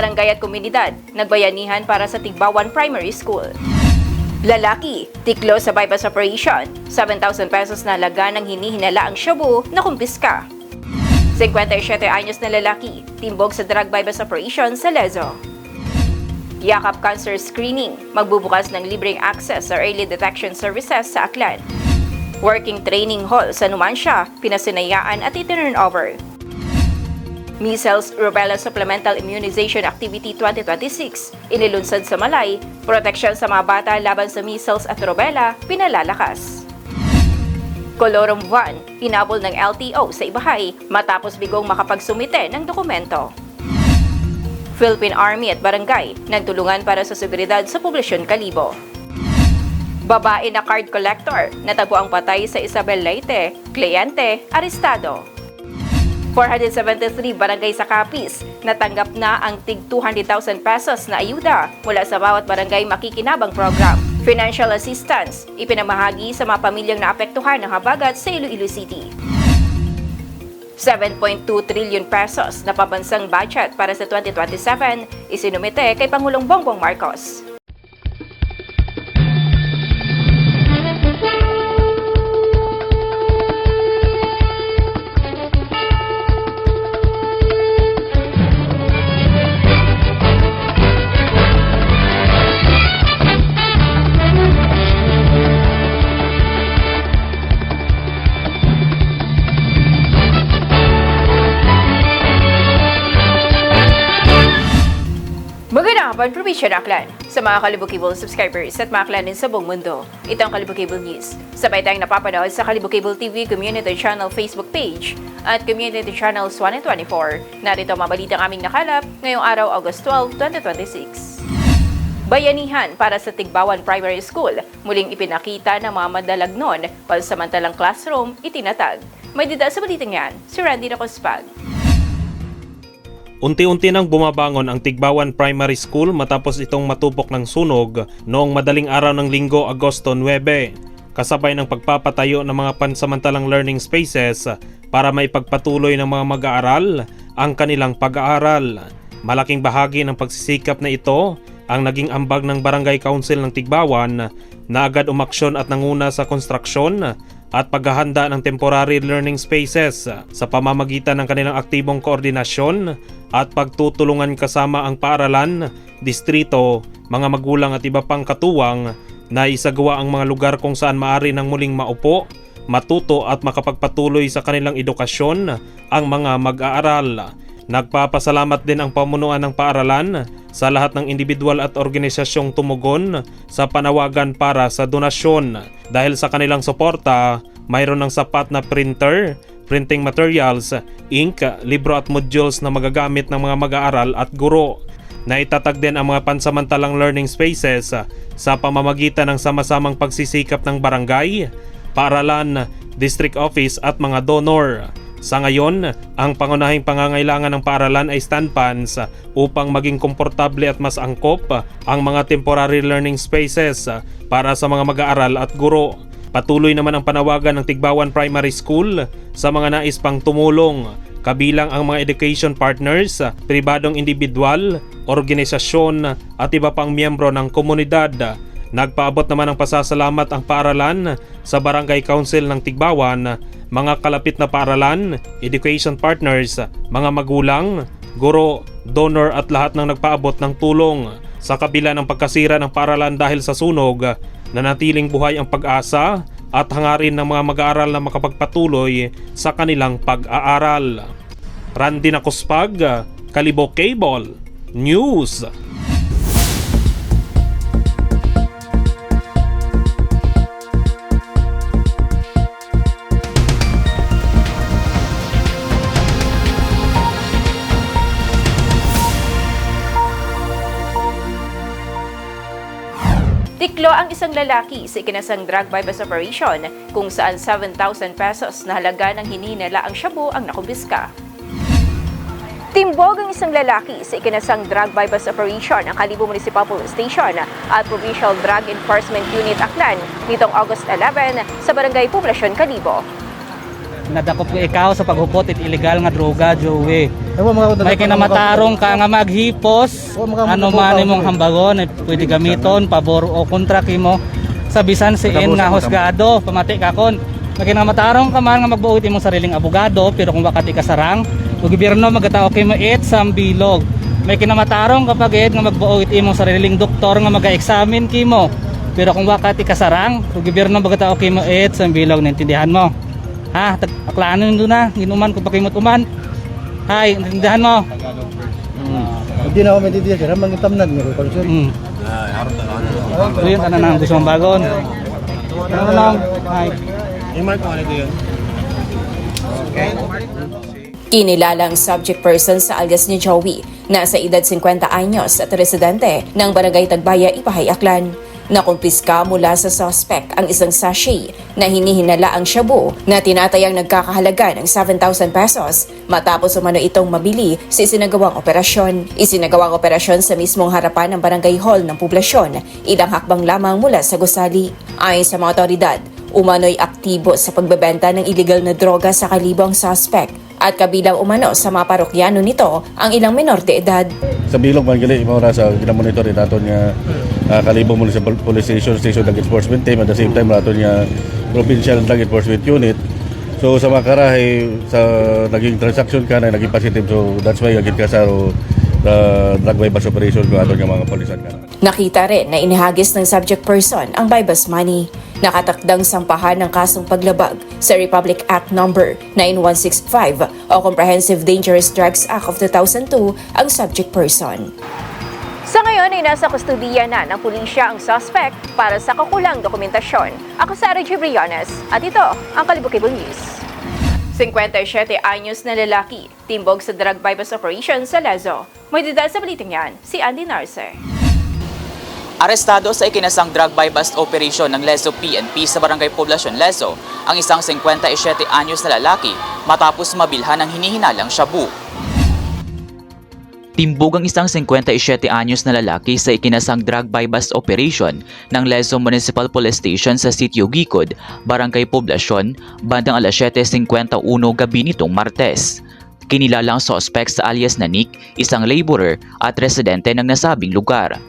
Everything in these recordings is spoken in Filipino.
barangay at komunidad, nagbayanihan para sa Tigbawan Primary School. Lalaki, tiklo sa bypass operation, 7,000 pesos na halaga ng hinihinala ang shabu na kumpiska. 57 anyos na lalaki, timbog sa drug bypass operation sa Lezo. Yakap Cancer Screening, magbubukas ng libreng access sa early detection services sa Aklan. Working Training Hall sa Numancia, pinasinayaan at itinurn over. Measles Rubella Supplemental Immunization Activity 2026, inilunsad sa Malay, proteksyon sa mga bata laban sa measles at rubella, pinalalakas. Colorum 1, hinabol ng LTO sa Ibahay matapos bigong makapagsumite ng dokumento. Philippine Army at Barangay, nagtulungan para sa seguridad sa poblasyon Kalibo. Babae na card collector, natagpo ang patay sa Isabel Leyte, kliyente, arestado. 473 barangay sa Capiz, natanggap na ang tig 200,000 pesos na ayuda mula sa bawat barangay makikinabang program. Financial assistance, ipinamahagi sa mga pamilyang naapektuhan ng habagat sa Iloilo City. 7.2 trillion pesos na pabansang budget para sa 2027, isinumite kay Pangulong Bongbong Marcos. Magandang hapon, Provincial Aklan. Sa mga Kalibukibol subscribers at mga Aklanin sa buong mundo, ito ang Kalibukibol News. Sabay tayong napapanood sa Kalibukibol TV Community Channel Facebook page at Community Channels 1 and 24. Narito ang mabalitang aming nakalap ngayong araw, August 12, 2026. Bayanihan para sa Tigbawan Primary School, muling ipinakita ng mga madalagnon, pansamantalang classroom, itinatag. May dida sa balitang yan, si Randy Nacospag. Unti-unti nang bumabangon ang Tigbawan Primary School matapos itong matupok ng sunog noong madaling araw ng Linggo, Agosto 9. Kasabay ng pagpapatayo ng mga pansamantalang learning spaces para maipagpatuloy ng mga mag-aaral ang kanilang pag-aaral. Malaking bahagi ng pagsisikap na ito ang naging ambag ng Barangay Council ng Tigbawan na agad umaksyon at nanguna sa konstruksyon at paghahanda ng temporary learning spaces sa pamamagitan ng kanilang aktibong koordinasyon at pagtutulungan kasama ang paaralan, distrito, mga magulang at iba pang katuwang na isagawa ang mga lugar kung saan maaari nang muling maupo, matuto at makapagpatuloy sa kanilang edukasyon ang mga mag-aaral. Nagpapasalamat din ang pamunuan ng paaralan sa lahat ng individual at organisasyong tumugon sa panawagan para sa donasyon. Dahil sa kanilang suporta, mayroon ng sapat na printer, printing materials, ink, libro at modules na magagamit ng mga mag-aaral at guro. Naitatag din ang mga pansamantalang learning spaces sa pamamagitan ng sama-samang pagsisikap ng barangay, paaralan, district office at mga donor. Sa ngayon, ang pangunahing pangangailangan ng paaralan ay standpans upang maging komportable at mas angkop ang mga temporary learning spaces para sa mga mag-aaral at guro. Patuloy naman ang panawagan ng Tigbawan Primary School sa mga nais pang tumulong, kabilang ang mga education partners, pribadong individual, organisasyon at iba pang miyembro ng komunidad. Nagpaabot naman ng pasasalamat ang paaralan sa Barangay Council ng Tigbawan, mga kalapit na paaralan, education partners, mga magulang, guro, donor at lahat ng nagpaabot ng tulong. Sa kabila ng pagkasira ng paaralan dahil sa sunog, nanatiling buhay ang pag-asa at hangarin ng mga mag-aaral na makapagpatuloy sa kanilang pag-aaral. Randy Nacospag, Kalibo Cable News. Tiklo ang isang lalaki sa ikinasang drug bypass operation kung saan 7,000 pesos na halaga ng hinihinala ang shabu ang nakumpiska. Timbog ang isang lalaki sa ikinasang drug bypass operation ng Kalibo Municipal Police Station at Provincial Drug Enforcement Unit Aklan nitong August 11 sa Barangay Poblasyon, Kalibo. Nadakop ko ikaw sa paghupot it illegal nga droga, Joey. Ewa mga May kinamatarong ka nga maghipos, ano man imong hambagon, pwede gamiton, pabor o kontra kimo sa bisan siin nga husgado, pamati ka kon. May kinamatarong ka man nga magbuot imong sariling abogado, pero kung wakati ka sarang, o gobyerno magatao kimo it sa bilog. May kinamatarong kapag nga magbuot imong sariling doktor nga maga-examine kimo. Pero kung wakati ka sarang, o gobyerno magatao kimo it sa bilog, naintindihan mo? Ha, aklano nyo na, ginuman kung pakimot-uman. Hay, natindahan mo. Hindi na ako maintindihan, kaya naman yung tamnan nga konsul. Yun, ano na, gusto mong bagon. Ano lang, hay. Kinilalang subject person sa alias ni Joey, nasa edad 50 anyos at residente ng Barangay Tagbaya, Ipahay, Aklan. Nakumpiska mula sa suspect ang isang sachet na hinihinala ang shabu na tinatayang nagkakahalaga ng 7,000 pesos matapos umano itong mabili sa isinagawang operasyon. Isinagawang operasyon sa mismong harapan ng barangay hall ng poblasyon, ilang hakbang lamang mula sa gusali. Ayon sa mga otoridad, umano'y aktibo sa pagbebenta ng illegal na droga sa kalibang suspect at kabilang umano sa mga parokyano nito ang ilang menor de edad. Sa bilog man gali mo ra sa ginamonitor naton nga kalibong municipal police station drug enforcement team, at the same time naton nga provincial drug enforcement unit. So sa mga karahay sa naging transaction ka na naging positive, so that's why agit ka sa drug bypass operation ko aton nga mga polisan ka. Nakita rin na inihagis ng subject person ang bypass money. Nakatakdang sampahan ng kasong paglabag sa Republic Act No. 9165 o Comprehensive Dangerous Drugs Act of 2002 ang subject person. Sa ngayon ay nasa kustudiya na ng pulisya ang suspect para sa kakulang dokumentasyon. Ako Sarah G. Briones at ito ang Kalibukibol News. 57 anyos na lalaki, timbog sa drug bypass operation sa Lezo. May detalye sa balitang yan, si Andy Narce. Arestado sa ikinasang drug bypass operation ng Lezo PNP sa Barangay Poblacion, Lezo, ang isang 57 anyos na lalaki matapos mabilhan ng hinihinalang shabu. Timbog ang isang 57 anyos na lalaki sa ikinasang drug bypass operation ng Lezo Municipal Police Station sa Sitio Gicod, Barangay Poblacion, bandang 7:51 gabi nitong Martes. Kinilala ang suspect sa alias na Nick, isang laborer at residente ng nasabing lugar.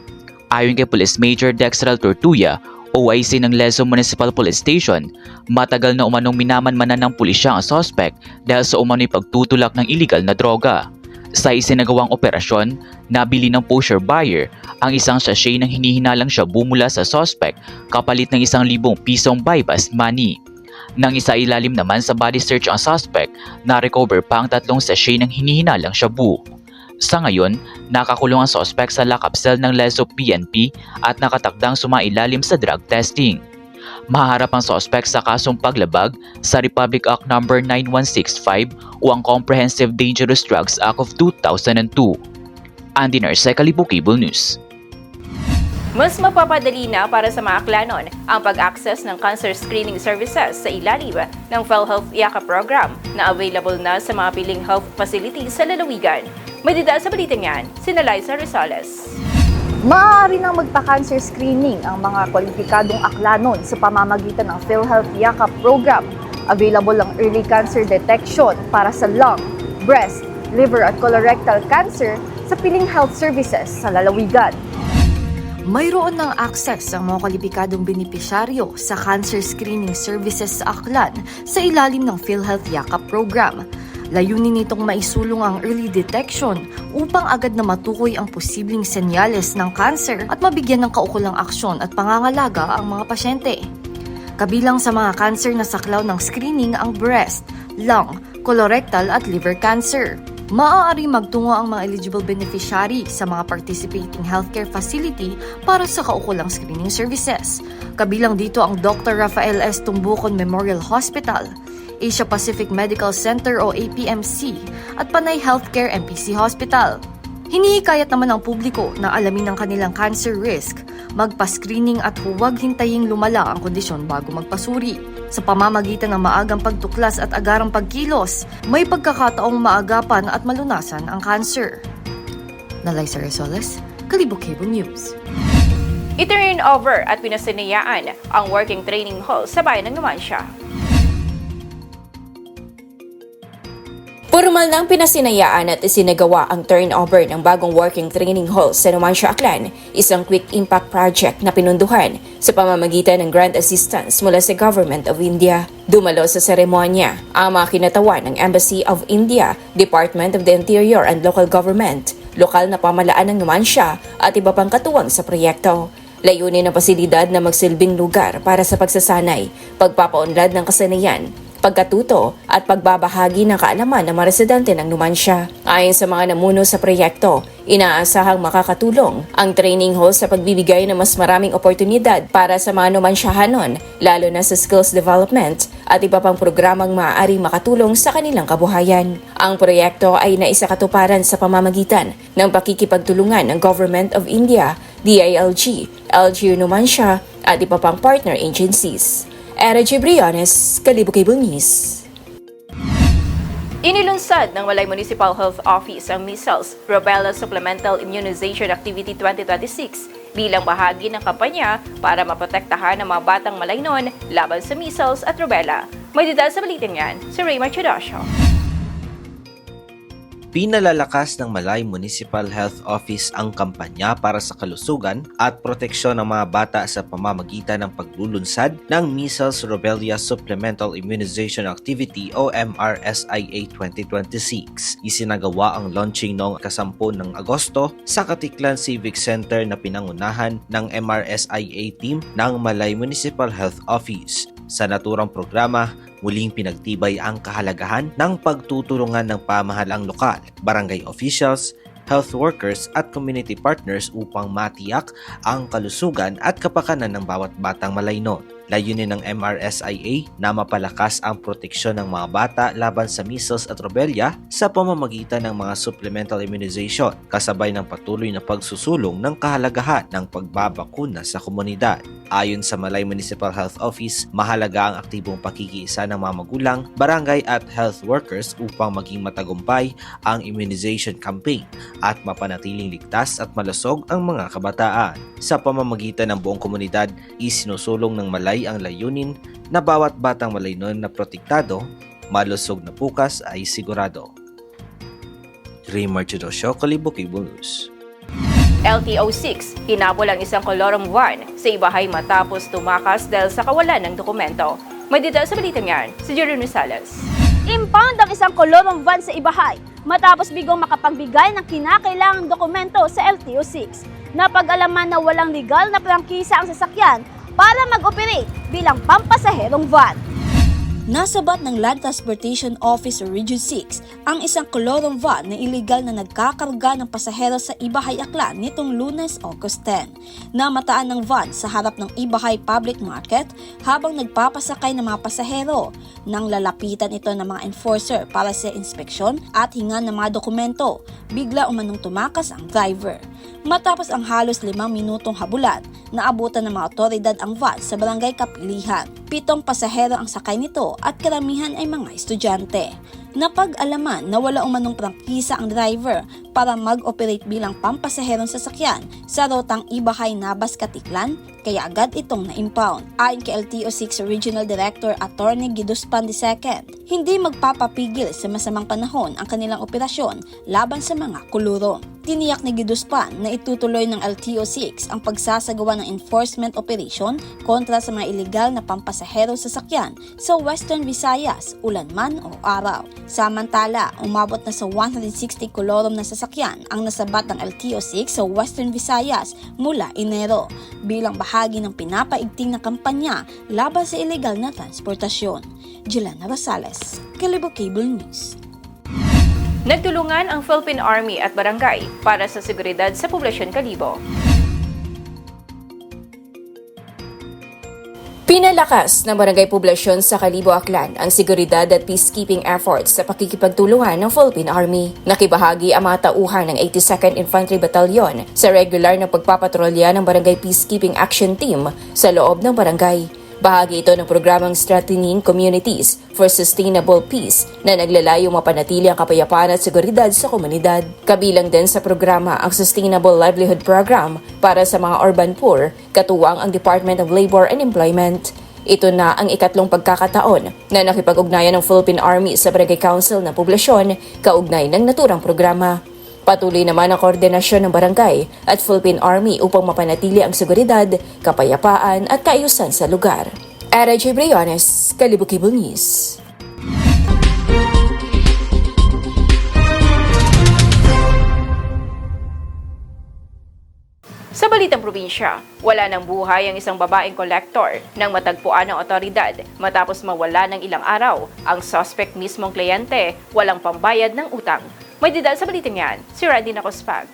Ayon kay Police Major Dexral Tortuya, OIC ng Lezo Municipal Police Station, matagal na umanong minamanmanan ng pulisya ang suspect dahil sa umano'y pagtutulak ng illegal na droga. Sa isinagawang operasyon, nabili ng pusher buyer ang isang sachet ng hinihinalang shabu mula sa suspect kapalit ng 1,000 pisong bypass money. Nang isailalim naman sa body search ang suspect, na-recover pa ang 3 sachet ng hinihinalang shabu. Sa ngayon, nakakulong ang suspect sa lock-up cell ng Lezo PNP at nakatakdang sumailalim sa drug testing. Maharap ang suspect sa kasong paglabag sa Republic Act No. 9165 o ang Comprehensive Dangerous Drugs Act of 2002. Andy Narce, Kalibukibol News. Mas mapapadali na para sa mga Aklanon ang pag-access ng cancer screening services sa ilalim ng PhilHealth Yakap program na available na sa mga piling health facilities sa lalawigan. May detalye sa balitang yan, si Liza Rosales. Maaari nang magpa-cancer screening ang mga kwalipikadong Aklanon sa pamamagitan ng PhilHealth Yakap program. Available ang early cancer detection para sa lung, breast, liver at colorectal cancer sa piling health services sa lalawigan. Mayroon ng access ang mga kwalipikadong benepisyaryo sa cancer screening services sa Aklan sa ilalim ng PhilHealth Yakap program. Layunin nitong maisulong ang early detection upang agad na matukoy ang posibleng senyales ng cancer at mabigyan ng kaukulang aksyon at pangangalaga ang mga pasyente. Kabilang sa mga cancer na saklaw ng screening ang breast, lung, colorectal at liver cancer. Maaari magtungo ang mga eligible beneficiary sa mga participating healthcare facility para sa kaukulang screening services. Kabilang dito ang Dr. Rafael S. Tumbucon Memorial Hospital, Asia Pacific Medical Center o APMC at Panay Healthcare MPC Hospital. Hinihikayat naman ang publiko na alamin ang kanilang cancer risk, magpa-screening at huwag hintaying lumala ang kondisyon bago magpasuri. Sa pamamagitan ng maagang pagtuklas at agarang pagkilos, may pagkakataong maagapan at malunasan ang cancer. Liza Rosales, Kalibukibol News. I-turn over at pinasinayaan ang working training hall sa bayan ng Numancia. Formal nang pinasinayaan at isinagawa ang turnover ng bagong working training hall sa Numancia, Aklan, isang quick impact project na pinunduhan sa pamamagitan ng grant assistance mula sa Government of India. Dumalo sa seremonya ang mga kinatawan ng Embassy of India, Department of the Interior and Local Government, lokal na pamalaan ng Numancia at iba pang katuwang sa proyekto. Layunin ng pasilidad na magsilbing lugar para sa pagsasanay, pagpapaunlad ng kasanayan, pagkatuto at pagbabahagi ng kaalaman ng mga residente ng Numancia. Ayon sa mga namuno sa proyekto, inaasahang makakatulong ang training hall sa pagbibigay ng mas maraming oportunidad para sa mga Numanciahanon, lalo na sa skills development at iba pang programang maaaring makatulong sa kanilang kabuhayan. Ang proyekto ay naisakatuparan sa pamamagitan ng pakikipagtulungan ng Government of India, DILG, LGU Numancia at iba pang partner agencies. Era Gibriones, Kalibo Cable News. Inilunsad ng Malay Municipal Health Office ang Measles Rubella Supplemental Immunization Activity 2026 bilang bahagi ng kampanya para maprotektahan ang mga batang Malaynon laban sa measles at rubella. May detalye sa balitang yan, si Raymar Chodosio. Pinalalakas ng Malay Municipal Health Office ang kampanya para sa kalusugan at proteksyon ng mga bata sa pamamagitan ng paglulunsad ng Measles Rubella Supplemental Immunization Activity o MRSIA 2026. Isinagawa ang launching noong 10 ng Agosto sa Katiklan Civic Center na pinangunahan ng MRSIA team ng Malay Municipal Health Office. Sa naturang programa, muling pinagtibay ang kahalagahan ng pagtutulungan ng pamahalang lokal, barangay officials, health workers at community partners upang matiyak ang kalusugan at kapakanan ng bawat batang Malaynon. Layunin ng MRSIA na mapalakas ang proteksyon ng mga bata laban sa measles at rubella sa pamamagitan ng mga supplemental immunization, kasabay ng patuloy na pagsusulong ng kahalagahan ng pagbabakuna sa komunidad. Ayon sa Malay Municipal Health Office, mahalaga ang aktibong pakikiisa ng mga magulang, barangay at health workers upang maging matagumpay ang immunization campaign at mapanatiling ligtas at malusog ang mga kabataan. Sa pamamagitan ng buong komunidad, isinusulong ng Malay ang layunin na bawat batang Malaynon na protektado, malusog na bukas ay sigurado. Raymar Chodosio, Kalibo Cable News. LTO-6, hinabol ang isang kolorong van sa ibahay matapos tumakas dahil sa kawalan ng dokumento. May detalye sa balitang yan, si Jerome Rosales. Impound ang isang kolorong van sa ibahay matapos bigong makapagbigay ng kinakailangang dokumento sa LTO-6. Napag-alaman na walang legal na prangkisa ang sasakyan para mag-operate bilang pampasaherong van. Nasabat ng Land Transportation Office o Region 6 ang isang kolorong van na iligal na nagkakarga ng pasahero sa Ibahay, Aklan nitong Lunes, August 10. Namataan ng van sa harap ng Ibahay Public Market habang nagpapasakay ng mga pasahero. Nang lalapitan ito ng mga enforcer para sa inspeksyon at hinga ng mga dokumento, bigla umanong tumakas ang driver. Matapos ang halos 5 minutong habulan, naabutan ng mga otoridad ang van sa Barangay Kapilihan. 7 pasahero ang sakay nito at karamihan ay mga estudyante. Napag-alaman na wala umanong prangkisa ang driver para mag-operate bilang pampasaherong sasakyan sa rotang Ibahay-Nabas Katiklan, kaya agad itong na-impound. Ayon kay LTO-6 Regional Director Attorney Giduspan II, hindi magpapapigil sa masamang panahon ang kanilang operasyon laban sa mga kuluro. Tiniyak ni Giduspan na itutuloy ng LTO-6 ang pagsasagawa ng enforcement operation kontra sa mga iligal na pampasahero sasakyan sa Western Visayas, ulan man o araw. Samantala, umabot na sa 160 kolorom na sasakyan ang nasabat ng LTO-6 sa Western Visayas mula Enero bilang bahagi ng pinapaigting na kampanya laban sa iligal na transportasyon. Jelena Rosales, Kalibo Cable News. Nagtulungan ang Philippine Army at barangay para sa seguridad sa poblasyon Kalibo. Pinalakas ng barangay poblasyon sa Kalibo, Aklan ang seguridad at peacekeeping efforts sa pakikipagtulungan ng Philippine Army. Nakibahagi ang mga tauhan ng 82nd Infantry Battalion sa regular na pagpapatrolya ng Barangay Peacekeeping Action Team sa loob ng barangay. Bahagi ito ng programang Strengthening Communities for Sustainable Peace na naglalayong mapanatili ang kapayapaan at seguridad sa komunidad. Kabilang din sa programa ang Sustainable Livelihood Program para sa mga urban poor, katuwang ang Department of Labor and Employment. Ito na ang ikatlong pagkakataon na nakipag-ugnayan ng Philippine Army sa Barangay Council ng poblasyon kaugnay ng naturang programa. Patuloy naman ang koordinasyon ng barangay at Philippine Army upang mapanatili ang seguridad, kapayapaan at kaayusan sa lugar. Era J. Briones, Kalibo-Cable News. Sa balitang probinsya, wala ng buhay ang isang babaeng kolektor nang matagpuan ng otoridad matapos mawala ng ilang araw. Ang suspect mismong kliyente, walang pambayad ng utang. May detalye sa balitang yan, si Randy Nacospag.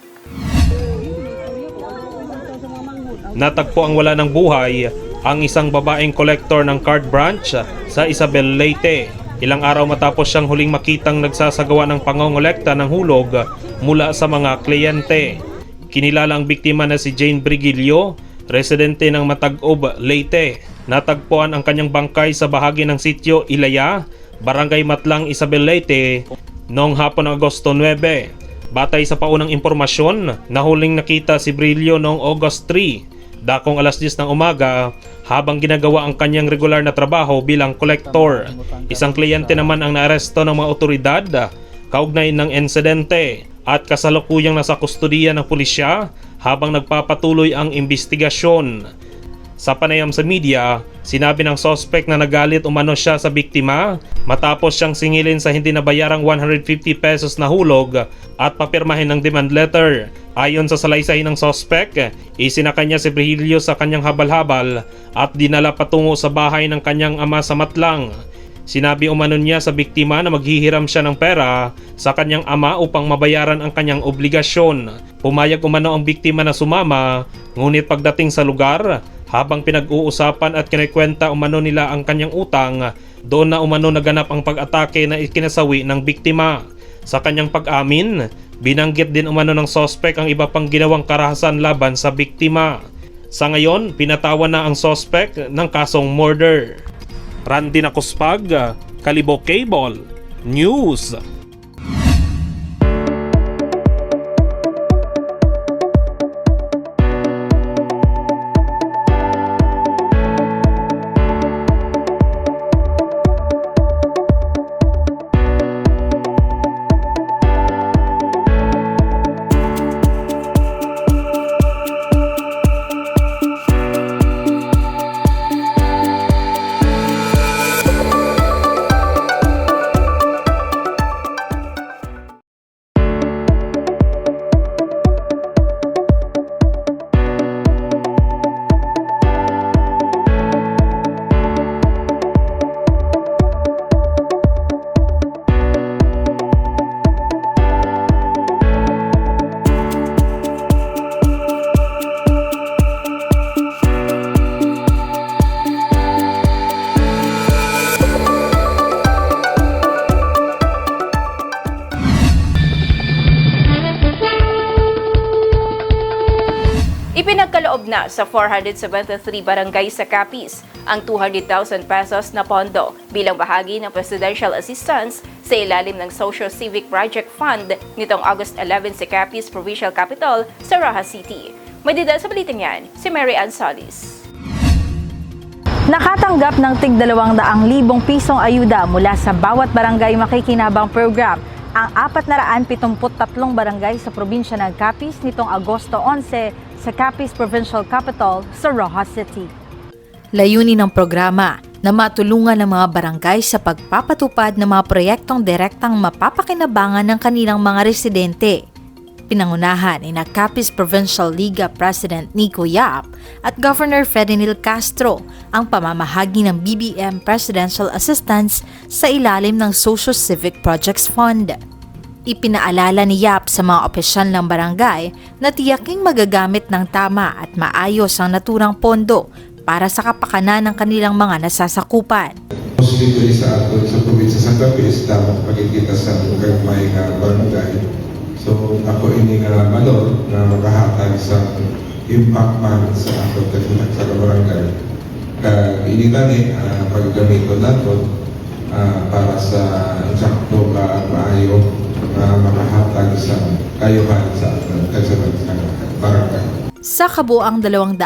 Natagpo ang wala ng buhay ang isang babaeng kolektor ng card branch sa Isabel, Leyte. Ilang araw matapos siyang huling makitang nagsasagawa ng pangongolekta ng hulog mula sa mga kliyente. Kinilala ang biktima na si Jane Brigilio, residente ng Matag-Ob, Leyte. Natagpuan ang kanyang bangkay sa bahagi ng sitio Ilaya, Barangay Matlang, Isabel, Leyte noong hapon ng Agosto 9. Batay sa paunang impormasyon, nahuling nakita si Brillo noong August 3, dakong alas 10 ng umaga habang ginagawa ang kanyang regular na trabaho bilang kolektor. Isang kliyente naman ang naaresto ng mga otoridad kaugnay ng insidente at kasalukuyang nasa kustodiya ng pulisya habang nagpapatuloy ang investigasyon. Sa panayam sa media, sinabi ng suspect na nagalit umano siya sa biktima matapos siyang singilin sa hindi nabayarang 150 pesos na hulog at papirmahin ng demand letter. Ayon sa salaysay ng suspect, isinakay niya si Brigilio sa kanyang habal-habal at dinala patungo sa bahay ng kanyang ama sa Matlang. Sinabi umano niya sa biktima na maghihiram siya ng pera sa kanyang ama upang mabayaran ang kanyang obligasyon. Pumayag umano ang biktima na sumama, ngunit pagdating sa lugar, habang pinag-uusapan at kinikwenta umano nila ang kanyang utang, doon na umano naganap ang pag-atake na ikinasawi ng biktima. Sa kanyang pag-amin, binanggit din umano ng suspect ang iba pang ginawang karahasan laban sa biktima. Sa ngayon, pinatawan na ang suspect ng kasong murder. Randy Nacospag, Kalibo-Cable News. Ipinagkaloob na sa 473 barangay sa Capiz ang 200,000 pesos na pondo bilang bahagi ng presidential assistance sa ilalim ng Social Civic Project Fund nitong August 11 sa Capiz Provincial Capital sa Rojas City. May detalye sa balitang yan, si Mary Ann Solis. Nakatanggap ng tig 200,000 pisong ayuda mula sa bawat barangay makikinabang program ang 473 barangay sa probinsya ng Capiz nitong Agosto 11 sa Capiz Provincial Capital sa Rojas City. Layunin ng programa na matulungan ng mga barangay sa pagpapatupad ng mga proyektong direktang mapapakinabangan ng kanilang mga residente. Pinangunahan ni Capiz Provincial Liga President Nico Yap at Governor Ferdinand Castro ang pamamahagi ng BBM Presidential Assistance sa ilalim ng Social Civic Projects Fund. Ipinaalala ni Yap sa mga opisyal ng barangay na tiyaking magagamit ng tama at maayos ang naturang pondo para sa kapakanan ng kanilang mga nasasakupan. Posible sa ato sa probinsya sa Capiz, dapat pagkikita sa gagmay nga barangay. So ako ini nga malor na makahatag sa impact man sa ato sa barangay. Ini tani paggamito nato para sa insakto ka maayo makahatag sa kayuhan sa barangay. Sa kabuang 200,000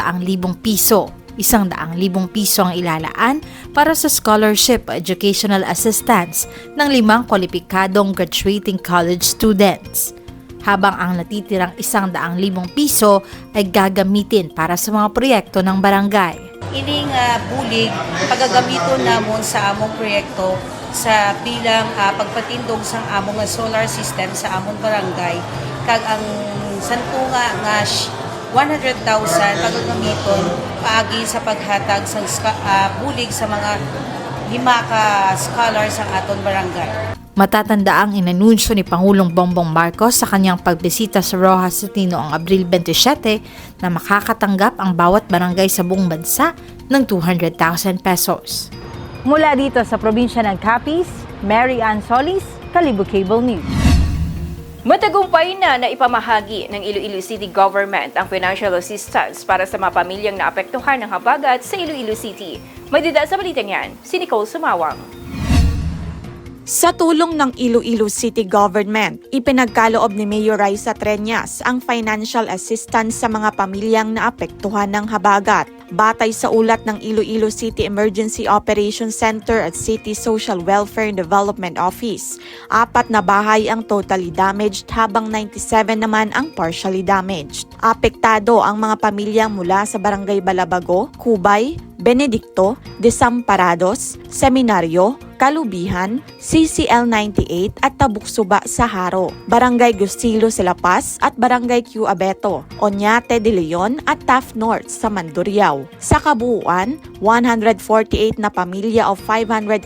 piso, 100,000 piso ang ilalaan para sa scholarship o educational assistance ng 5 kwalipikadong graduating college students, habang ang natitirang 100,000 piso ay gagamitin para sa mga proyekto ng barangay. Ining bulig pagagamiton namon sa among proyekto sa bilang pagpatindog sang among solar system sa among barangay, kag ang santunga nga 100,000 pagagamiton paagi sa paghatag sang bulig sa mga 5 ka scholars ang aton barangay. Matatandaang inanunsyo ni Pangulong Bongbong Marcos sa kanyang pagbisita sa Roxas City noong Abril 27 na makakatanggap ang bawat barangay sa buong bansa ng 200,000 pesos. Mula dito sa probinsya ng Capiz, Mary Ann Solis, Kalibo Cable News. Matagumpay na ipamahagi ng Iloilo City Government ang financial assistance para sa mga pamilyang naapektuhan ng habagat sa Iloilo City. Magdidaan sa balitang yan, si Nicole Sumawang. Sa tulong ng Iloilo City Government, ipinagkaloob ni Mayor Raisa Treñas ang financial assistance sa mga pamilyang naapektuhan ng habagat. Batay sa ulat ng Iloilo City Emergency Operations Center at City Social Welfare and Development Office, 4 na bahay ang totally damaged habang 97 naman ang partially damaged. Apektado ang mga pamilyang mula sa Barangay Balabago, Cubay, Benedicto, Desamparados, Seminaryo, Kalubihan, CCL 98 at Tabuksuba sa Haro, Barangay Gustilo sa La Paz at Barangay Q Abeto, Oñate de Leon at Taft North sa Mandurriao. Sa kabuuan, 148 na pamilya o 587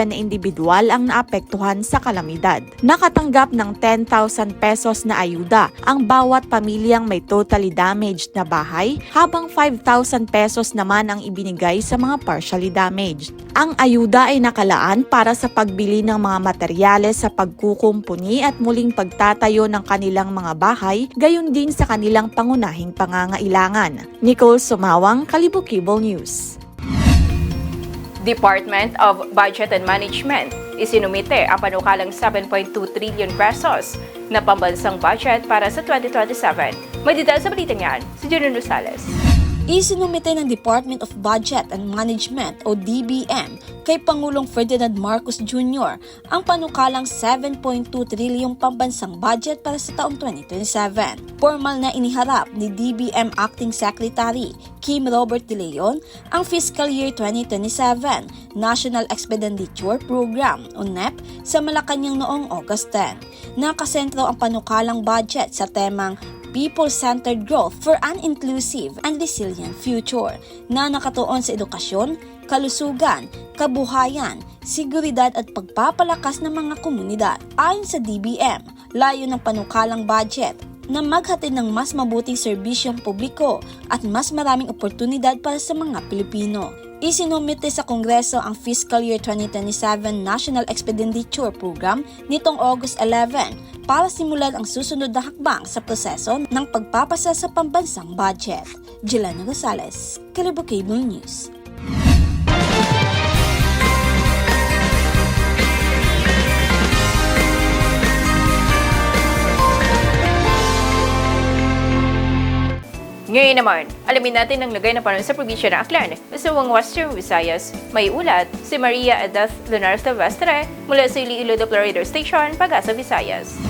na individual ang naapektuhan sa kalamidad. Nakatanggap ng 10,000 pesos na ayuda ang bawat pamilyang may totally damaged na bahay, habang 5,000 pesos naman ang ibinigay sa mga partially damaged. Ang ayuda ay nakalaan para sa pagbili ng mga materyales sa pagkukumpuni at muling pagtatayo ng kanilang mga bahay, gayon din sa kanilang pangunahing pangangailangan. Nicole Sumawang, Kalibo Cable News. Department of Budget and Management isinumite ang panukalang 7.2 trillion pesos na pambansang budget para sa 2027. Magdidaan sa balitang yan, si Julian Rosales. Isinumite ng Department of Budget and Management o DBM kay Pangulong Ferdinand Marcos Jr. ang panukalang 7.2 trilyong pambansang budget para sa taong 2027. Formal na iniharap ni DBM Acting Secretary Kim Robert De Leon ang Fiscal Year 2027 National Expenditure Program o NEP sa Malacanang noong August 10. Nakasentro ang panukalang budget sa temang People-Centered Growth for an Inclusive and Resilient Future na nakatuon sa edukasyon, kalusugan, kabuhayan, seguridad at pagpapalakas ng mga komunidad. Ayon sa DBM, layo ng panukalang budget na maghatid ng mas mabuting serbisyong publiko at mas maraming oportunidad para sa mga Pilipino. Isinumite sa Kongreso ang Fiscal Year 2027 National Expenditure Program nitong August 11 para simulan ang susunod na hakbang sa proseso ng pagpapasa sa pambansang budget. Jelena Rosales, Kalibo Cable News. Ngayon naman, alamin natin ang lagay ng panahon sa probinsya ng Aklan. Sa Western Visayas, may ulat si Maria Edith Lunar Silvestre mula sa Iloilo Doppler Radar Station, Pag-asa, Visayas.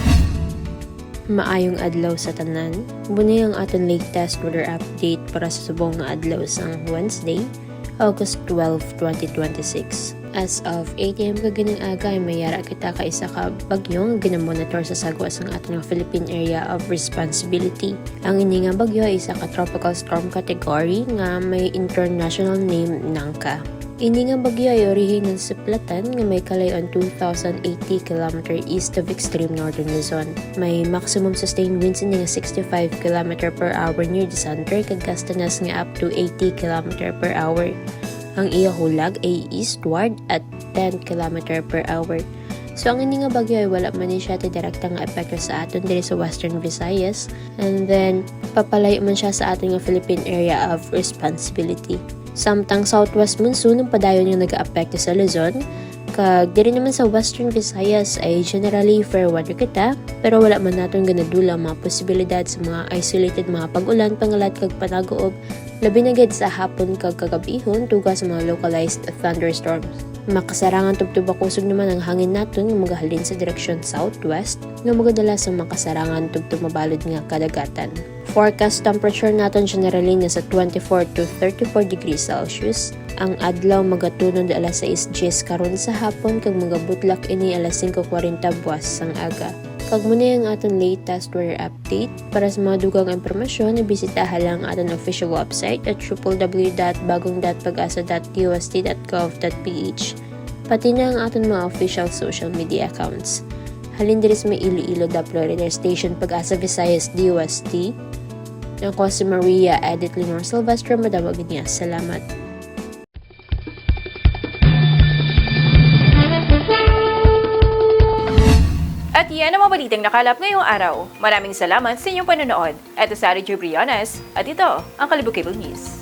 Maayong adlaw sa tanan. Bunay ang aton latest weather update para sa subong nga adlaw sang Wednesday, August 12, 2026. As of 8 AM kaganang aga ay mayara kita ka isa ka bagyong ginamonitor sa sagwa sang aton nga Philippine Area of Responsibility. Ang ini nga bagyo ay isa ka tropical storm category nga may international name Nangka. Ini nga bagyo ay orihinan sa Platan nga may kalayon 2,080 km east of extreme northern Luzon. May maximum sustained winds ini nga 65 km per hour near the center kag gastanas nga up to 80 km per hour. Ang iya hulag ay eastward at 10 km per hour. So ang ini nga bagyo ay wala man siya direkta nga epekto sa aton diri sa Western Visayas, and then papalayo man siya sa aton nga Philippine Area of Responsibility. Samtang southwest monsoon ang padayon nga nag-aapekto sa Luzon, Kag diri naman sa Western Visayas ay generally fair weather kita, pero wala man naton ganadula mga posibilidad sa mga isolated mga pag-ulan, pangalat kag panagoog, labi na gid sa hapon kag kagabihon tuga sa mga localized thunderstorms. Makasarangan tubtub kusog naman ang hangin naton nga magahalin sa direksyon southwest nga magadala sa makasarangan tubtub mabalod nga kadagatan. Forecast temperature naton generally nasa 24 to 34 degrees Celsius. Ang adlaw magatunod alas 6:10 karon sa hapon kag magabutlak ini alas 5:40 buwas sang aga. Kag muna ang aton latest weather update. Para sa mga dugang impormasyon, ibisitahan lang aton official website at www.bagong.pagasa.dust.gov.ph, pati na ang aton mga official social media accounts. Halin diri sa may Iloilo Radio Station Pag-asa Visayas DOST. Ako si Maria Edith Lenore Silvestre, madawag niya. Salamat. At yan ang mga balitang nakalap ngayong araw. Maraming salamat sa inyong panonood. Ito sa Radyo Briones at ito ang Kalibo Cable News.